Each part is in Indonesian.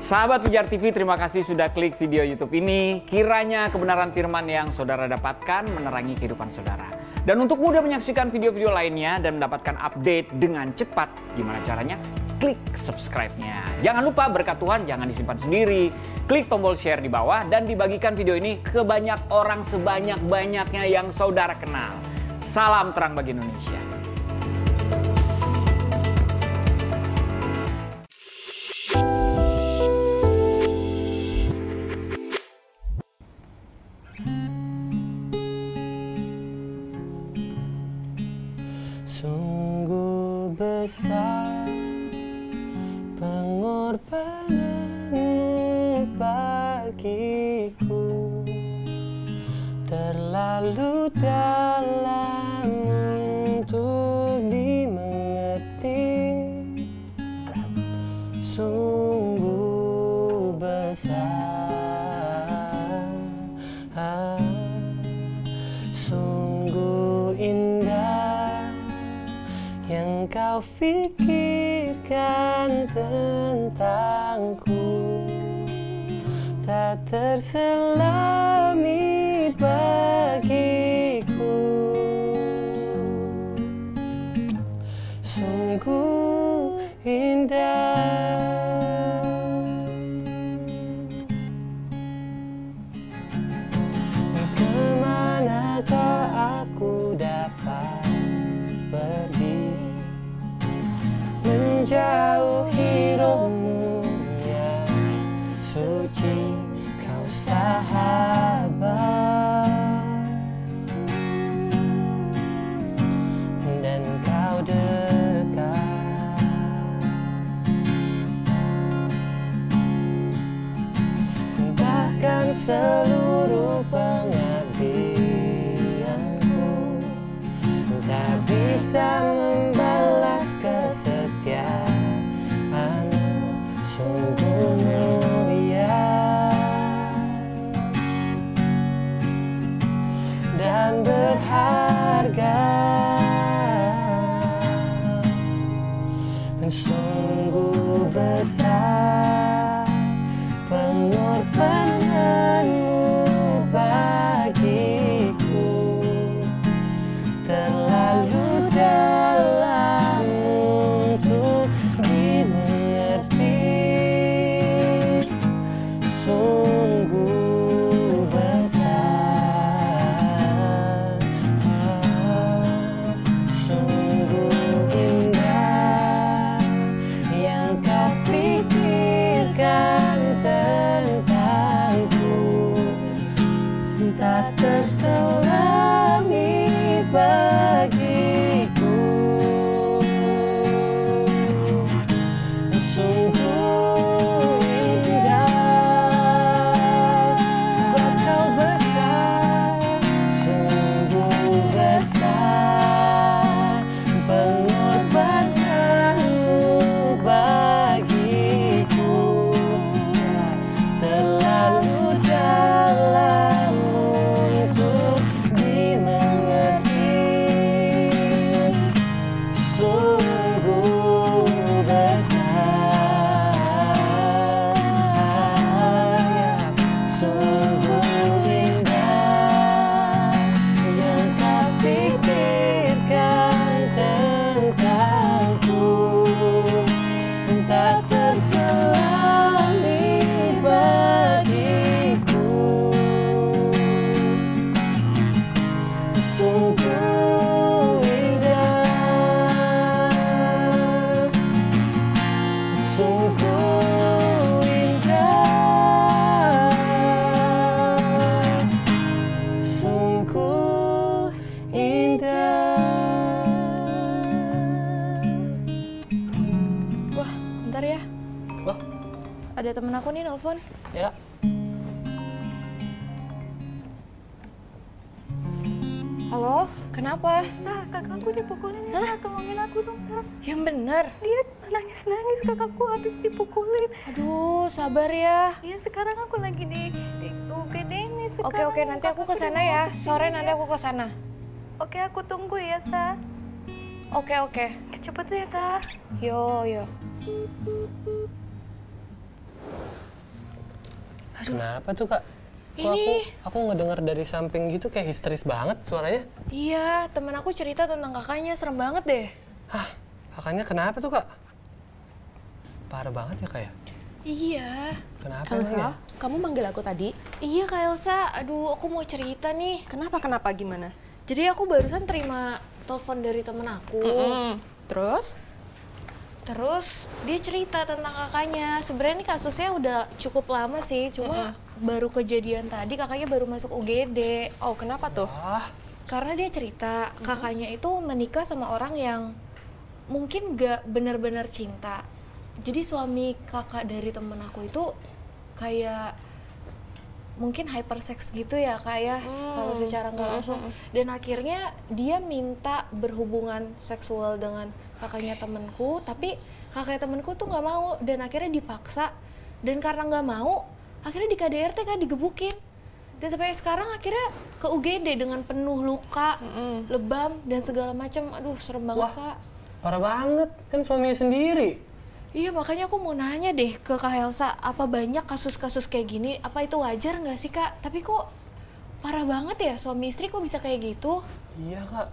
Sahabat Pijar TV, terima kasih sudah klik video YouTube ini. Kiranya kebenaran firman yang saudara dapatkan menerangi kehidupan saudara. Dan untuk mudah menyaksikan video-video lainnya dan mendapatkan update dengan cepat, gimana caranya? Klik subscribe-nya. Jangan lupa berkat Tuhan jangan disimpan sendiri. Klik tombol share di bawah dan dibagikan video ini ke banyak orang sebanyak-banyaknya yang saudara kenal. Salam terang bagi Indonesia. Sungguh besar pengorbananmu bagiku, terlalu dalam untuk dimengerti. Sungguh besar, sungguh indah yang kau pikirkan tentangku, tak terselami bagiku. Sungguh indah. Kemanakah aku dapat pergi, menjauhi rohmu yang suci, kau sahabat, dan kau dekat. Bahkan seluruh pengabdianku tak bisa membalas kesetiaanmu. Sungguh mulia dan berharga. Sungguh besar pengorbananmu bagiku, terlalu dalam untuk dimengerti. Sungguh besar, sungguh indah yang kau pikirkan tentangku, tak terselami bagiku. Sungguh indah, sebab kau besar. Sungguh besar pengorbananmu bagiku, terlalu dalam untuk dimengerti. Sungguh besar, sungguh indah yang kau pikirkan tentangku, tak terselami bagiku. Sungguh indah, sungguh indah, sungguh indah. Wah, bentar ya. Wah, Ada temen aku nih nelfon. ya. Halo, kenapa? Nah, kakakku dipukulin ya, Kak. Tolongin aku dong, Kak. Yang bener. Dia nangis-nangis, kakakku habis dipukulin. Aduh, sabar ya. Iya, sekarang aku lagi di UGD ini Oke, sekarang. nanti aku ke sana Kakakku ya. udah mau Sore kesini nanti ya. aku ke sana. Oke, aku tunggu ya, Sa. Oke. Cepet ya, Kak. Yo. Kenapa tuh kak? Kok Ini- aku ngedenger dari samping gitu kayak histeris banget suaranya. Iya, temen aku cerita tentang kakaknya, serem banget deh. Hah, kakaknya kenapa tuh kak? Parah banget ya kak ya? Iya. Kenapa emang ya? Elsa, kamu manggil aku tadi. Iya Kak Elsa, aduh aku mau cerita nih. Kenapa gimana? Jadi aku barusan terima telepon dari temen aku. Terus? Terus dia cerita tentang kakaknya. Sebenarnya ini kasusnya udah cukup lama sih, cuma baru kejadian tadi kakaknya baru masuk UGD. Oh, kenapa tuh? Ah, Karena dia cerita kakaknya itu menikah sama orang yang mungkin gak benar-benar cinta. Jadi suami kakak dari temen aku itu kayak mungkin hypersex gitu ya kak ya, kalau secara nggak langsung. Dan akhirnya dia minta berhubungan seksual dengan kakaknya temenku, tapi kakaknya temenku tuh nggak mau dan akhirnya dipaksa. Dan karena nggak mau, akhirnya di KDRT kan digebukin. Dan sampai sekarang akhirnya ke UGD dengan penuh luka, lebam dan segala macam. Aduh serem banget kak. parah banget. Kan suaminya sendiri. Iya makanya aku mau nanya deh ke Kak Elsa, apa banyak kasus-kasus kayak gini? Apa itu wajar nggak sih Kak? Tapi kok parah banget ya suami istri kok bisa kayak gitu? Iya kak.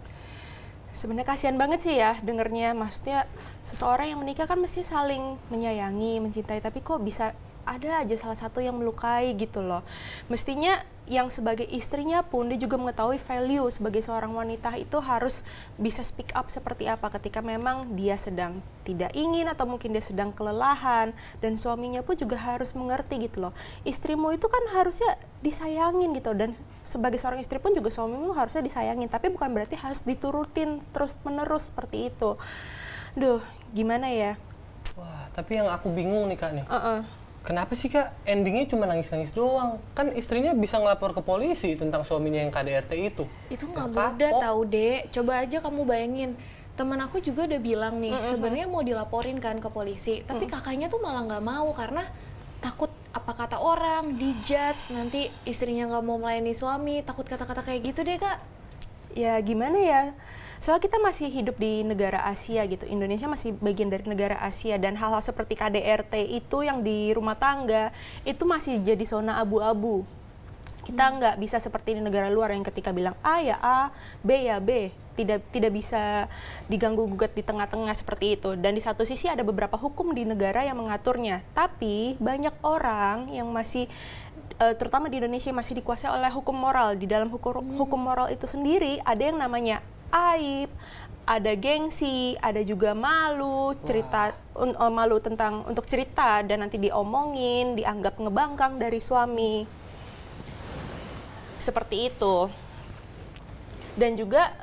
Sebenarnya kasihan banget sih ya dengernya. Maksudnya seseorang yang menikah kan mesti saling menyayangi, mencintai, tapi kok bisa ada aja salah satu yang melukai gitu loh. Mestinya yang sebagai istrinya pun dia juga mengetahui value sebagai seorang wanita itu harus bisa speak up seperti apa ketika memang dia sedang tidak ingin atau mungkin dia sedang kelelahan, dan suaminya pun juga harus mengerti gitu loh. Istrimu itu kan harusnya disayangin gitu, dan sebagai seorang istri pun juga suamimu harusnya disayangin, tapi bukan berarti harus diturutin terus menerus seperti itu. Duh, gimana ya? Wah, tapi yang aku bingung nih kak nih. Kenapa sih kak endingnya cuma nangis-nangis doang? Kan istrinya bisa ngelapor ke polisi tentang suaminya yang KDRT itu. Itu nggak Ya, mudah kapok. tahu dek. Coba aja kamu bayangin. Teman aku juga udah bilang nih, sebenarnya mau dilaporin kan ke polisi, tapi kakaknya tuh malah nggak mau karena takut apa kata orang, dijudge, nanti istrinya nggak mau melayani suami, takut kata-kata kayak gitu deh kak. Ya gimana ya, soalnya kita masih hidup di negara Asia gitu, Indonesia masih bagian dari negara Asia, dan hal-hal seperti KDRT itu yang di rumah tangga itu masih jadi zona abu-abu. Kita nggak bisa seperti di negara luar yang ketika bilang A ya A, B ya B, tidak bisa diganggu gugat di tengah-tengah seperti itu. Dan di satu sisi ada beberapa hukum di negara yang mengaturnya, tapi banyak orang yang masih terutama di Indonesia masih dikuasai oleh hukum moral. Di dalam hukum moral itu sendiri ada yang namanya aib, ada gengsi, ada juga malu, cerita malu tentang untuk cerita dan nanti diomongin, dianggap ngebangkang dari suami. Seperti itu. Dan juga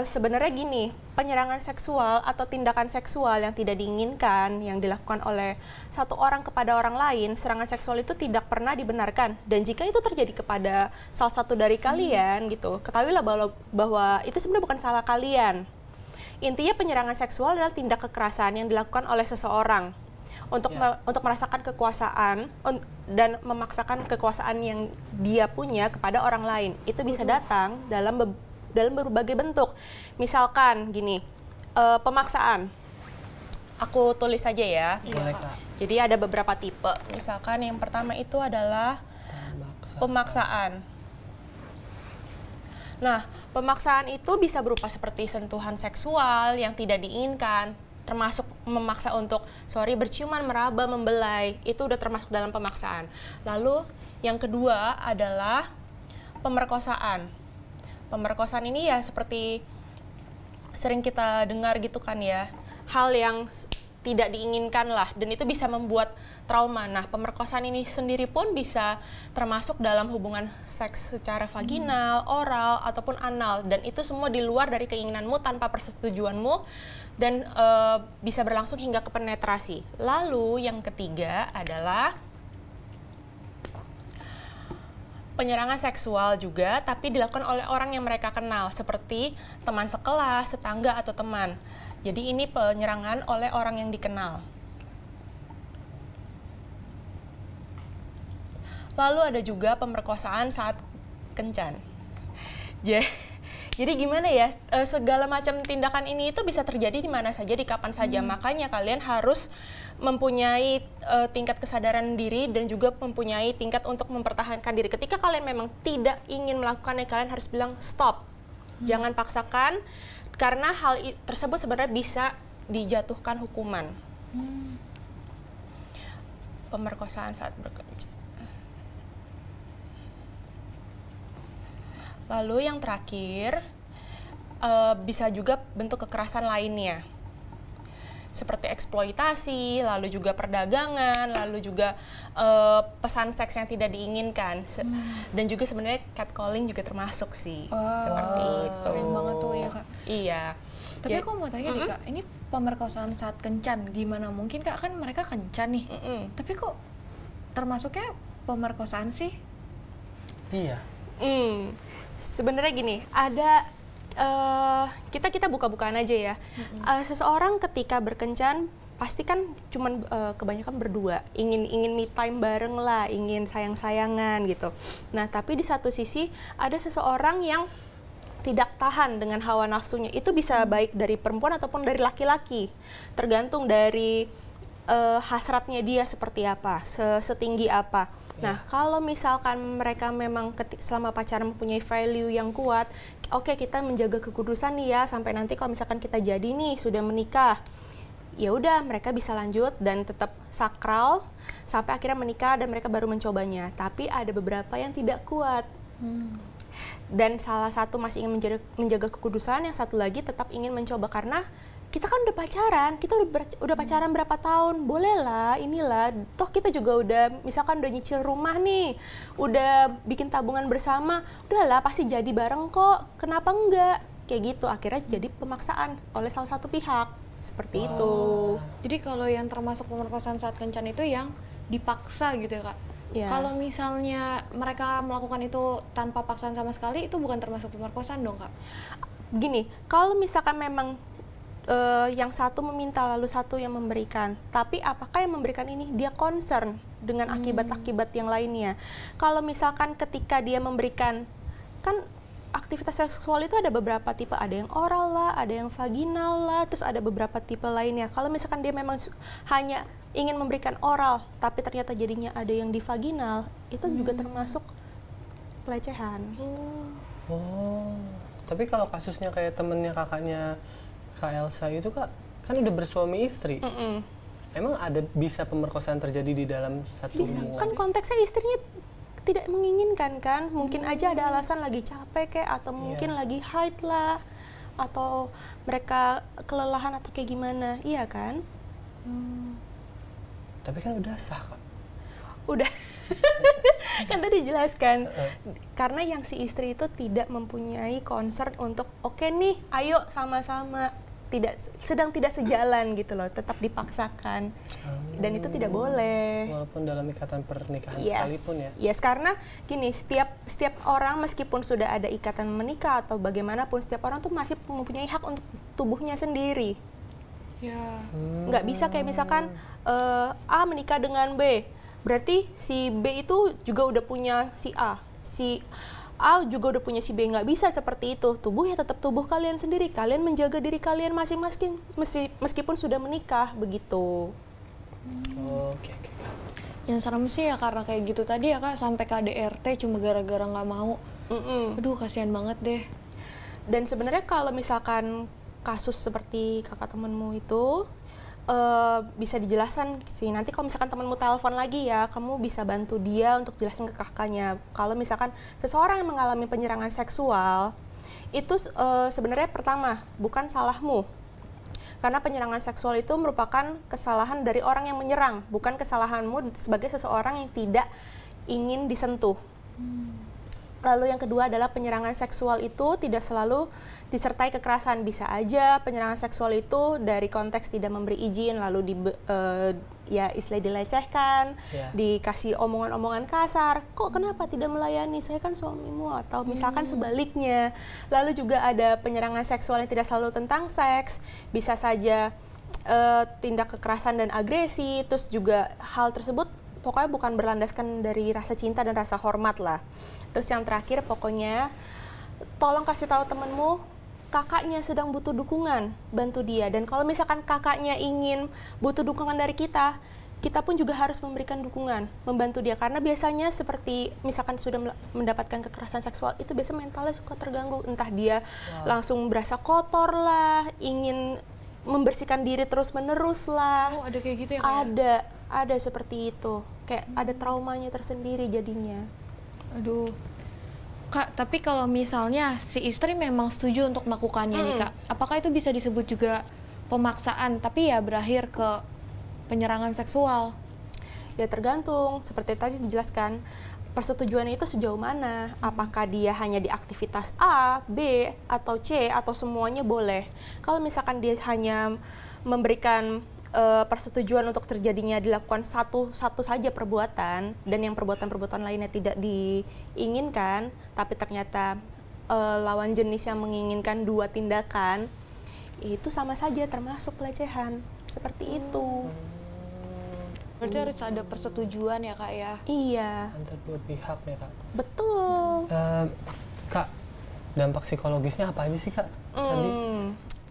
sebenarnya gini, penyerangan seksual atau tindakan seksual yang tidak diinginkan yang dilakukan oleh satu orang kepada orang lain, serangan seksual itu tidak pernah dibenarkan. Dan jika itu terjadi kepada salah satu dari kalian gitu, ketahuilah bahwa itu sebenarnya bukan salah kalian. Intinya penyerangan seksual adalah tindak kekerasan yang dilakukan oleh seseorang untuk merasakan kekuasaan dan memaksakan kekuasaan yang dia punya kepada orang lain. Itu bisa datang dalam berbagai bentuk. Misalkan gini, pemaksaan. Aku tulis saja ya. Boleh kak. Jadi ada beberapa tipe. Misalkan yang pertama itu adalah pemaksaan. Nah, pemaksaan itu bisa berupa seperti sentuhan seksual yang tidak diinginkan, termasuk memaksa untuk, berciuman, meraba, membelai. Itu udah termasuk dalam pemaksaan. Lalu yang kedua adalah pemerkosaan. Pemerkosaan ini ya seperti sering kita dengar gitu kan ya, hal yang tidak diinginkan lah, dan itu bisa membuat trauma. Nah, pemerkosaan ini sendiri pun bisa termasuk dalam hubungan seks secara vaginal, oral, ataupun anal, dan itu semua di luar dari keinginanmu tanpa persetujuanmu, dan bisa berlangsung hingga ke penetrasi. Lalu yang ketiga adalah penyerangan seksual juga, tapi dilakukan oleh orang yang mereka kenal, seperti teman sekelas, tetangga, atau teman. Jadi ini penyerangan oleh orang yang dikenal. Lalu ada juga pemerkosaan saat kencan. Jadi gimana ya, segala macam tindakan ini itu bisa terjadi di mana saja, di kapan saja. Makanya kalian harus mempunyai tingkat kesadaran diri dan juga mempunyai tingkat untuk mempertahankan diri. Ketika kalian memang tidak ingin melakukannya, kalian harus bilang stop. Jangan paksakan, karena hal tersebut sebenarnya bisa dijatuhkan hukuman. Pemerkosaan saat bekerja. Lalu yang terakhir, bisa juga bentuk kekerasan lainnya. Seperti eksploitasi, lalu juga perdagangan, lalu juga pesan seks yang tidak diinginkan. Dan juga sebenarnya catcalling juga termasuk sih. Seperti itu. Sering banget tuh ya Kak. Iya. Tapi aku mau tanya nih Kak, ini pemerkosaan saat kencan, gimana mungkin Kak, kan mereka kencan nih. Tapi kok termasuknya pemerkosaan sih? Iya. Sebenarnya gini, ada kita buka-bukaan aja ya. Seseorang ketika berkencan pasti kan cuman kebanyakan berdua, ingin me time bareng lah, ingin sayang-sayangan gitu. Nah, tapi di satu sisi ada seseorang yang tidak tahan dengan hawa nafsunya. Itu bisa baik dari perempuan ataupun dari laki-laki. Tergantung dari hasratnya dia seperti apa, setinggi apa. Nah, kalau misalkan mereka memang selama pacaran mempunyai value yang kuat, oke, kita menjaga kekudusan nih ya, sampai nanti kalau misalkan kita jadi nih, sudah menikah, ya udah mereka bisa lanjut dan tetap sakral sampai akhirnya menikah dan mereka baru mencobanya. Tapi ada beberapa yang tidak kuat. Dan salah satu masih ingin menjaga kekudusan, yang satu lagi tetap ingin mencoba karena kita kan udah pacaran, kita udah pacaran berapa tahun, bolehlah, inilah, toh kita juga udah, misalkan udah nyicil rumah nih, udah bikin tabungan bersama, udahlah pasti jadi bareng kok, kenapa enggak? Kayak gitu, akhirnya jadi pemaksaan oleh salah satu pihak, seperti itu. Jadi kalau yang termasuk pemerkosaan saat kencan itu yang dipaksa gitu ya Kak? Ya. Kalau misalnya mereka melakukan itu tanpa paksaan sama sekali, itu bukan termasuk pemerkosaan dong Kak? Gini, kalau misalkan memang yang satu meminta lalu satu yang memberikan, tapi apakah yang memberikan ini dia concern dengan akibat-akibat yang lainnya? Kalau misalkan ketika dia memberikan, kan aktivitas seksual itu ada beberapa tipe, ada yang oral lah, ada yang vaginal lah, terus ada beberapa tipe lainnya. Kalau misalkan dia memang hanya ingin memberikan oral, tapi ternyata jadinya ada yang di vaginal, itu juga termasuk pelecehan. Tapi kalau kasusnya kayak temennya kakaknya Kak Elsa itu Kak, kan udah bersuami istri. Emang ada bisa pemerkosaan terjadi di dalam satu hubungan? Kan konteksnya istrinya tidak menginginkan kan, mungkin aja ada alasan lagi capek kayak, atau mungkin lagi haid lah, atau mereka kelelahan atau kayak gimana, iya kan? Tapi kan udah sah Kak. Udah, kan tadi jelaskan, karena yang si istri itu tidak mempunyai concern untuk oke nih, ayo sama-sama, sedang tidak sejalan gitu loh, tetap dipaksakan, dan itu tidak boleh. Walaupun dalam ikatan pernikahan sekalipun ya. Yes, karena gini, setiap orang meskipun sudah ada ikatan menikah atau bagaimanapun, setiap orang tuh masih mempunyai hak untuk tubuhnya sendiri. Ya. Nggak bisa kayak misalkan A menikah dengan B, berarti si B itu juga udah punya si A, si A juga udah punya si B. Nggak bisa seperti itu. Tubuh ya tetap tubuh kalian sendiri. Kalian menjaga diri kalian masing-masing meskipun sudah menikah, begitu. Oke. Yang serem sih ya karena kayak gitu tadi ya Kak, sampai KDRT cuma gara-gara nggak mau. Aduh, kasihan banget deh. Dan sebenarnya kalau misalkan kasus seperti kakak temenmu itu, bisa dijelaskan sih. Nanti kalau misalkan temanmu telepon lagi ya, kamu bisa bantu dia untuk jelasin ke kakaknya. Kalau misalkan seseorang yang mengalami penyerangan seksual, itu sebenarnya pertama, bukan salahmu. Karena penyerangan seksual itu merupakan kesalahan dari orang yang menyerang, bukan kesalahanmu sebagai seseorang yang tidak ingin disentuh. Lalu yang kedua adalah penyerangan seksual itu tidak selalu disertai kekerasan. Bisa aja penyerangan seksual itu dari konteks tidak memberi izin, lalu ya istilah dilecehkan, dikasih omongan-omongan kasar. Kok kenapa tidak melayani? Saya kan suamimu, atau misalkan sebaliknya. Lalu juga ada penyerangan seksual yang tidak selalu tentang seks. Bisa saja tindak kekerasan dan agresi. Terus juga hal tersebut pokoknya bukan berlandaskan dari rasa cinta dan rasa hormat lah. Terus yang terakhir pokoknya tolong kasih tahu temenmu kakaknya sedang butuh dukungan, bantu dia. Dan kalau misalkan kakaknya ingin butuh dukungan dari kita pun juga harus memberikan dukungan, membantu dia. Karena biasanya seperti misalkan sudah mendapatkan kekerasan seksual, itu biasanya mentalnya suka terganggu. Entah dia langsung berasa kotor lah, ingin membersihkan diri terus-menerus lah. Oh, ada kayak gitu ya, Kak? Ada seperti itu. Kayak ada traumanya tersendiri jadinya. Aduh. Kak, tapi kalau misalnya si istri memang setuju untuk melakukannya nih, Kak, apakah itu bisa disebut juga pemaksaan, tapi ya berakhir ke penyerangan seksual? Ya tergantung, seperti tadi dijelaskan, persetujuan itu sejauh mana? Apakah dia hanya di aktivitas A, B, atau C, atau semuanya boleh? Kalau misalkan dia hanya memberikan persetujuan untuk terjadinya dilakukan satu saja perbuatan, dan yang perbuatan-perbuatan lainnya tidak diinginkan, tapi ternyata lawan jenis yang menginginkan 2 tindakan, itu sama saja termasuk pelecehan, seperti itu. Berarti harus ada persetujuan ya, Kak, ya? Iya. Antara 2 pihak ya, Kak. Betul. Kak, dampak psikologisnya apa aja sih, Kak? Tadi?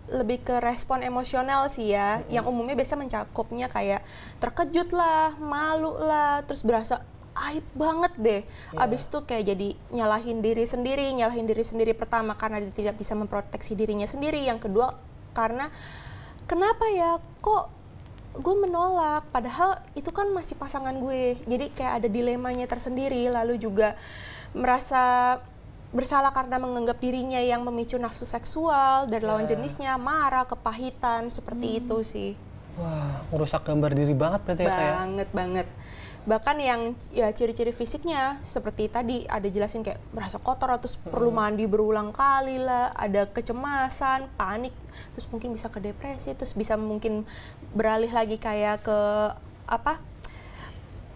Lebih ke respon emosional sih ya, yang umumnya biasa mencakupnya kayak terkejut lah, malu lah, terus berasa aib banget deh. Abis itu kayak jadi nyalahin diri sendiri pertama karena dia tidak bisa memproteksi dirinya sendiri, yang kedua karena kenapa ya kok gue menolak, padahal itu kan masih pasangan gue, jadi kayak ada dilemanya tersendiri, lalu juga merasa bersalah karena menganggap dirinya yang memicu nafsu seksual dari lawan jenisnya, marah, kepahitan, seperti itu sih. Wah, ngerusak gambar diri banget berarti ya, Kak? Banget. Bahkan yang ya ciri-ciri fisiknya seperti tadi ada jelasin kayak merasa kotor, terus perlu mandi berulang kali lah, ada kecemasan, panik, terus mungkin bisa ke depresi, terus bisa mungkin beralih lagi kayak ke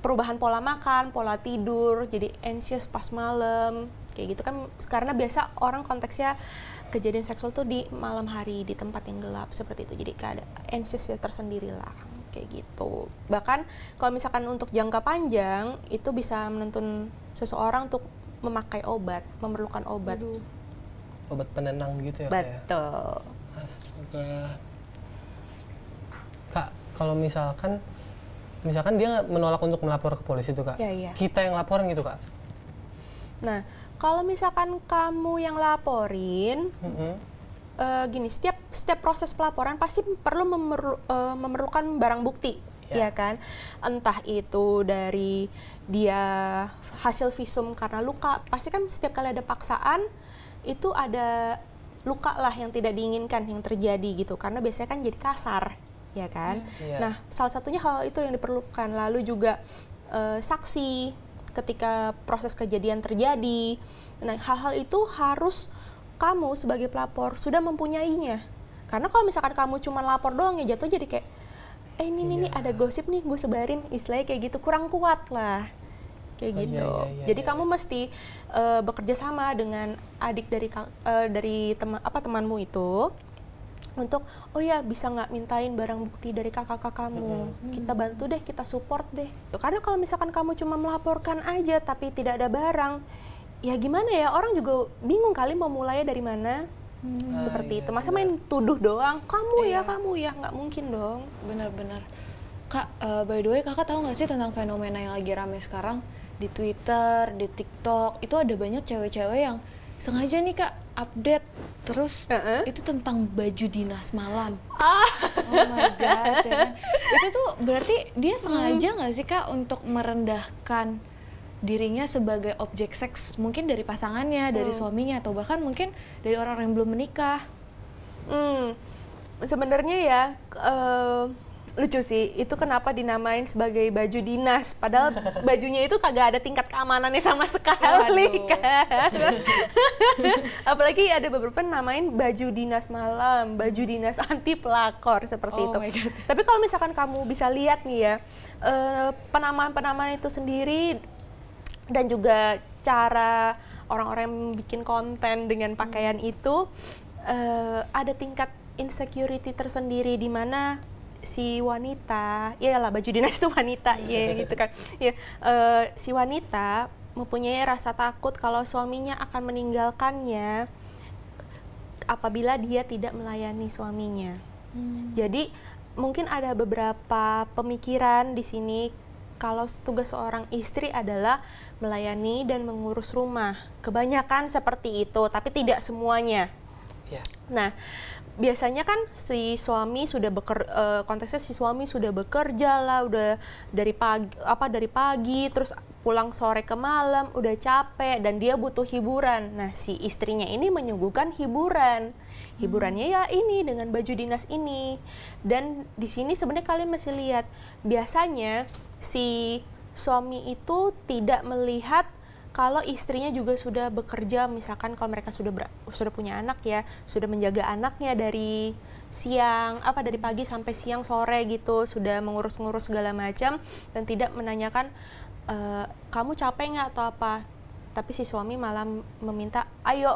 perubahan pola makan, pola tidur, jadi anxious pas malam, kayak gitu kan, karena biasa orang konteksnya kejadian seksual tuh di malam hari, di tempat yang gelap, seperti itu, jadi kayak ada anxious ya tersendiri lah, kayak gitu. Bahkan kalau misalkan untuk jangka panjang, itu bisa menuntun seseorang untuk memakai obat, memerlukan obat. Obat penenang gitu ya, Kak? Betul. Astaga. Kak, kalau misalkan dia menolak untuk melapor ke polisi tuh, Kak. Iya. Kita yang laporin gitu, Kak. Nah, kalau misalkan kamu yang laporin, gini, setiap proses pelaporan pasti perlu memerlukan barang bukti, ya kan? Entah itu dari dia hasil visum karena luka, pasti kan setiap kali ada paksaan itu ada luka lah yang tidak diinginkan yang terjadi gitu, karena biasanya kan jadi kasar, ya kan? Nah, salah satunya hal itu yang diperlukan. Lalu juga saksi ketika proses kejadian terjadi. Nah, hal-hal itu harus kamu sebagai pelapor sudah mempunyainya. Karena kalau misalkan kamu cuma lapor doang ya jatuh jadi kayak ini ada gosip nih gue sebarin, istilahnya kayak gitu, kurang kuat lah. Kayak gitu. Jadi kamu mesti bekerja sama dengan adik dari temanmu itu untuk bisa nggak mintain barang bukti dari kakak kamu, kita bantu deh, kita support deh. Karena kalau misalkan kamu cuma melaporkan aja tapi tidak ada barang, ya gimana ya, orang juga bingung kali mau mulainya dari mana. Seperti itu. Masa main tuduh doang, kamu ya, nggak mungkin dong. Benar-benar. Kak, by the way, kakak tahu nggak sih tentang fenomena yang lagi rame sekarang di Twitter, di TikTok, itu ada banyak cewek-cewek yang sengaja nih, Kak, update terus itu tentang baju dinas malam. Oh my god, ya kan? Itu tuh berarti dia sengaja nggak sih, Kak, untuk merendahkan dirinya sebagai objek seks, mungkin dari pasangannya, dari suaminya, atau bahkan mungkin dari orang yang belum menikah? Sebenarnya ya lucu sih, itu kenapa dinamain sebagai baju dinas, padahal bajunya itu kagak ada tingkat keamanannya sama sekali kan. Apalagi ada beberapa namain baju dinas malam, baju dinas anti pelakor, seperti itu. Tapi kalau misalkan kamu bisa lihat nih ya, penamaan-penamaan itu sendiri dan juga cara orang-orang yang bikin konten dengan pakaian itu ada tingkat insecurity tersendiri, di mana si wanita, iyalah baju dinas itu wanita, ya gitu kan, ya si wanita mempunyai rasa takut kalau suaminya akan meninggalkannya apabila dia tidak melayani suaminya. Jadi mungkin ada beberapa pemikiran di sini kalau tugas seorang istri adalah melayani dan mengurus rumah. Kebanyakan seperti itu, tapi tidak semuanya. Ya. Nah, biasanya kan si suami sudah konteksnya si suami sudah bekerja lah, udah dari pagi terus pulang sore ke malam, udah capek dan dia butuh hiburan. Nah, si istrinya ini menyuguhkan hiburan. Hiburannya ya ini dengan baju dinas ini. Dan di sini sebenarnya kalian masih lihat biasanya si suami itu tidak melihat kalau istrinya juga sudah bekerja, misalkan kalau mereka sudah punya anak ya, sudah menjaga anaknya dari dari pagi sampai siang sore gitu, sudah mengurus-ngurus segala macam dan tidak menanyakan kamu capek nggak atau apa. Tapi si suami malah meminta, ayo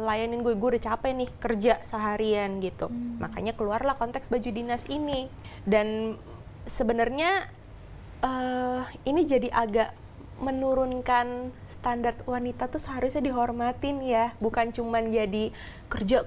layanin gue udah capek nih kerja seharian gitu. Makanya keluarlah konteks baju dinas ini. Dan sebenarnya ini jadi agak menurunkan standar wanita tuh seharusnya dihormatin ya, bukan cuman jadi kerja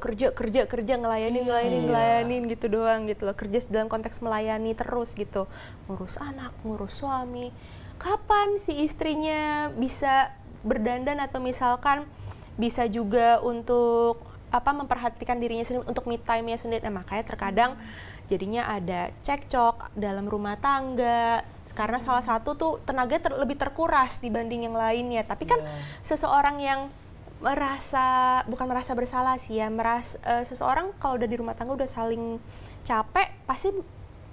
ngelayanin gitu doang gitu loh. Kerja dalam konteks melayani terus gitu, ngurus anak, ngurus suami. Kapan si istrinya bisa berdandan atau misalkan bisa juga untuk memperhatikan dirinya sendiri, untuk me time-nya sendiri. Nah, makanya terkadang jadinya ada cekcok dalam rumah tangga karena salah satu tuh tenaga lebih terkuras dibanding yang lainnya. Tapi kan seseorang yang bukan merasa bersalah sih ya, seseorang kalau udah di rumah tangga udah saling capek pasti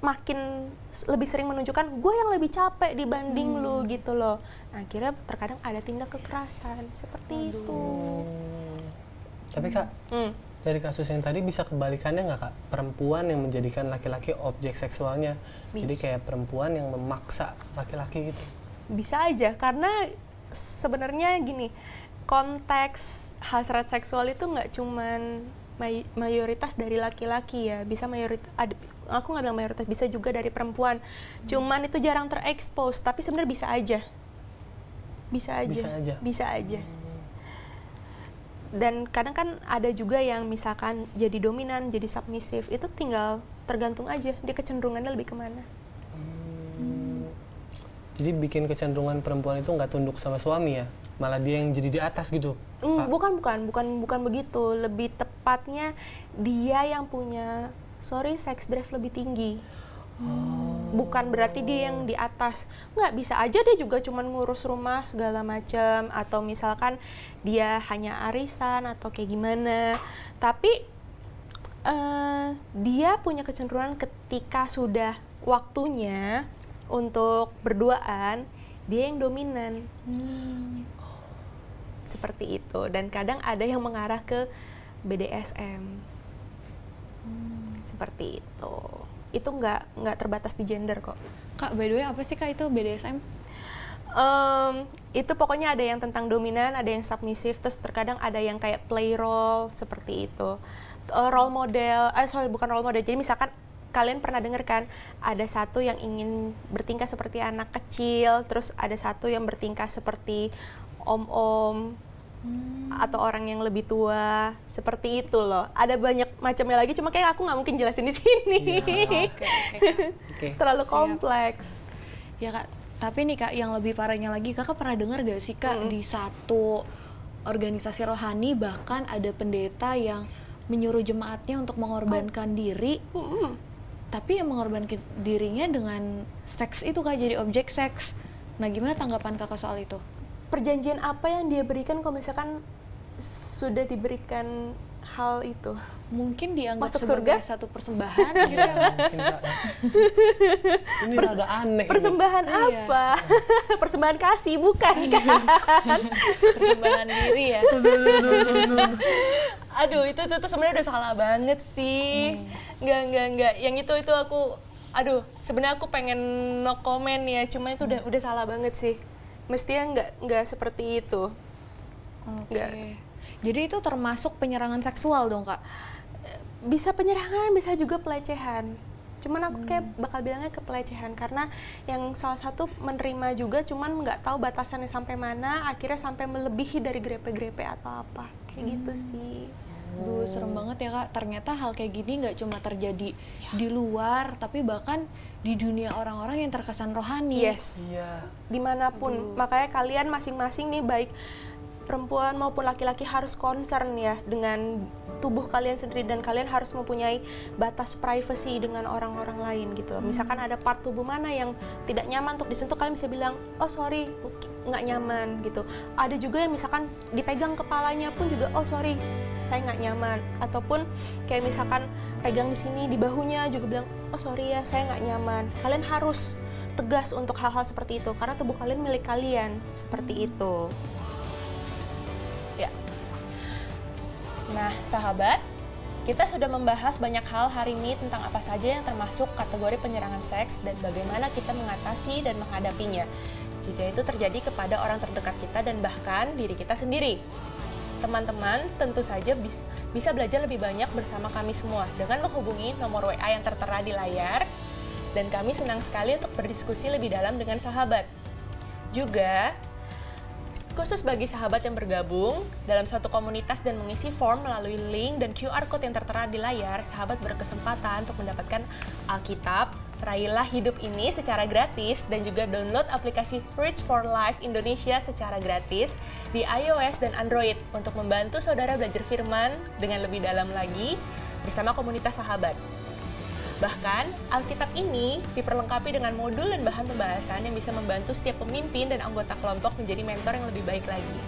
makin lebih sering menunjukkan gue yang lebih capek dibanding lu gitu loh. Nah, akhirnya terkadang ada tindak kekerasan seperti itu. Tapi Kak, dari kasus yang tadi bisa kebalikannya nggak Kak? Perempuan yang menjadikan laki-laki objek seksualnya. Jadi kayak perempuan yang memaksa laki-laki gitu. Bisa aja, karena sebenarnya gini, konteks hasrat seksual itu nggak cuman mayoritas dari laki-laki ya, bisa aku nggak bilang mayoritas, bisa juga dari perempuan. Cuman itu jarang terekspos, tapi sebenarnya bisa aja. Dan kadang kan ada juga yang misalkan jadi dominan, jadi submisif, itu tinggal tergantung aja dia kecenderungannya lebih kemana. Jadi bikin kecenderungan perempuan itu nggak tunduk sama suami ya, malah dia yang jadi di atas gitu. Bukan begitu. Lebih tepatnya dia yang punya sex drive lebih tinggi. Bukan berarti dia yang di atas. Nggak, bisa aja dia juga cuman ngurus rumah segala macam, atau misalkan dia hanya arisan atau kayak gimana. Tapi dia punya kecenderungan ketika sudah waktunya untuk berduaan, dia yang dominan. Seperti itu. Dan kadang ada yang mengarah ke BDSM. Seperti itu. Itu nggak terbatas di gender kok. Kak, by the way apa sih Kak itu BDSM? Itu pokoknya ada yang tentang dominan, ada yang submisif, terus terkadang ada yang kayak play role seperti itu. Role model, bukan role model. Jadi misalkan kalian pernah dengar kan, ada satu yang ingin bertingkah seperti anak kecil, terus ada satu yang bertingkah seperti om-om atau orang yang lebih tua, seperti itu loh. Ada banyak macamnya lagi, cuma kayak aku nggak mungkin jelasin di sini. Oke. Terlalu kompleks. Ya Kak, tapi nih Kak, yang lebih parahnya lagi, Kakak pernah dengar gak sih Kak, di satu organisasi rohani bahkan ada pendeta yang menyuruh jemaatnya untuk mengorbankan diri, tapi yang mengorbankan dirinya dengan seks itu Kak, jadi objek seks. Nah, gimana tanggapan Kakak soal itu? Perjanjian apa yang dia berikan kalau misalkan sudah diberikan hal itu? Mungkin dianggap masuk sebagai surga? Satu persembahan gitu ya. Ini agak aneh. Persembahan ini. apa? Persembahan kasih, bukan kan? Persembahan diri ya. Aduh, itu sebenarnya udah salah banget sih. Enggak. Yang itu aku, sebenarnya aku pengen no comment ya, cuma itu udah salah banget sih. Mestinya nggak seperti itu. Oke. Jadi itu termasuk penyerangan seksual dong Kak? Bisa penyerangan, bisa juga pelecehan. Cuman aku kayak bakal bilangnya ke pelecehan, karena yang salah satu menerima juga, cuman nggak tahu batasannya sampai mana, akhirnya sampai melebihi dari grepe-grepe atau apa, kayak gitu sih. Duh, serem banget ya Kak. Ternyata hal kayak gini nggak cuma terjadi di luar, tapi bahkan di dunia orang-orang yang terkesan rohani. Yes. Dimanapun. Makanya kalian masing-masing nih, baik perempuan maupun laki-laki, harus concern ya dengan tubuh kalian sendiri, dan kalian harus mempunyai batas privacy dengan orang-orang lain gitu. Misalkan ada part tubuh mana yang tidak nyaman untuk disentuh, kalian bisa bilang, oh sorry, nggak nyaman gitu. Ada juga yang misalkan dipegang kepalanya pun juga, oh sorry, saya nggak nyaman. Ataupun kayak misalkan pegang di sini di bahunya juga bilang, oh sorry ya, saya nggak nyaman. Kalian harus tegas untuk hal-hal seperti itu karena tubuh kalian milik kalian, seperti itu. Ya. Nah, sahabat, kita sudah membahas banyak hal hari ini tentang apa saja yang termasuk kategori penyerangan seks dan bagaimana kita mengatasi dan menghadapinya jika itu terjadi kepada orang terdekat kita dan bahkan diri kita sendiri. Teman-teman tentu saja bisa belajar lebih banyak bersama kami semua dengan menghubungi nomor WA yang tertera di layar, dan kami senang sekali untuk berdiskusi lebih dalam dengan sahabat. Juga, khusus bagi sahabat yang bergabung dalam suatu komunitas dan mengisi form melalui link dan QR Code yang tertera di layar, sahabat berkesempatan untuk mendapatkan Alkitab, Raihlah Hidup ini secara gratis, dan juga download aplikasi Rich for Life Indonesia secara gratis di iOS dan Android untuk membantu saudara belajar firman dengan lebih dalam lagi bersama komunitas sahabat. Bahkan, Alkitab ini diperlengkapi dengan modul dan bahan pembahasan yang bisa membantu setiap pemimpin dan anggota kelompok menjadi mentor yang lebih baik lagi.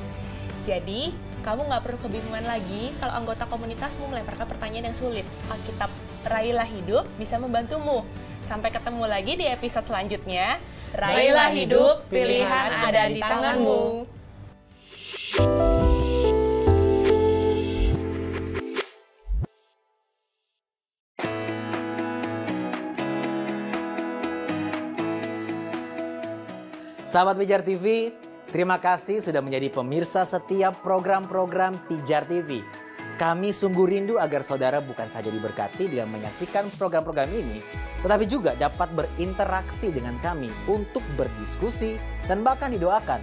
Jadi, kamu nggak perlu kebingungan lagi kalau anggota komunitasmu melemparkan pertanyaan yang sulit. Alkitab Raihlah Hidup bisa membantumu. Sampai ketemu lagi di episode selanjutnya. Raihlah Hidup, pilihan ada di tanganmu. Sahabat Pijar TV, terima kasih sudah menjadi pemirsa setiap program-program Pijar TV. Kami sungguh rindu agar saudara bukan saja diberkati dengan menyaksikan program-program ini, tetapi juga dapat berinteraksi dengan kami untuk berdiskusi dan bahkan didoakan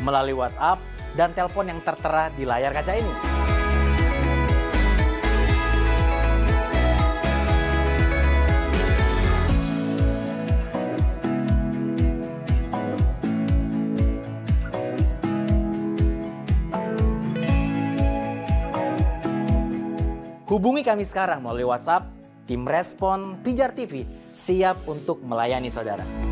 melalui WhatsApp dan telepon yang tertera di layar kaca ini. Hubungi kami sekarang melalui WhatsApp, tim respon Pijar TV siap untuk melayani saudara.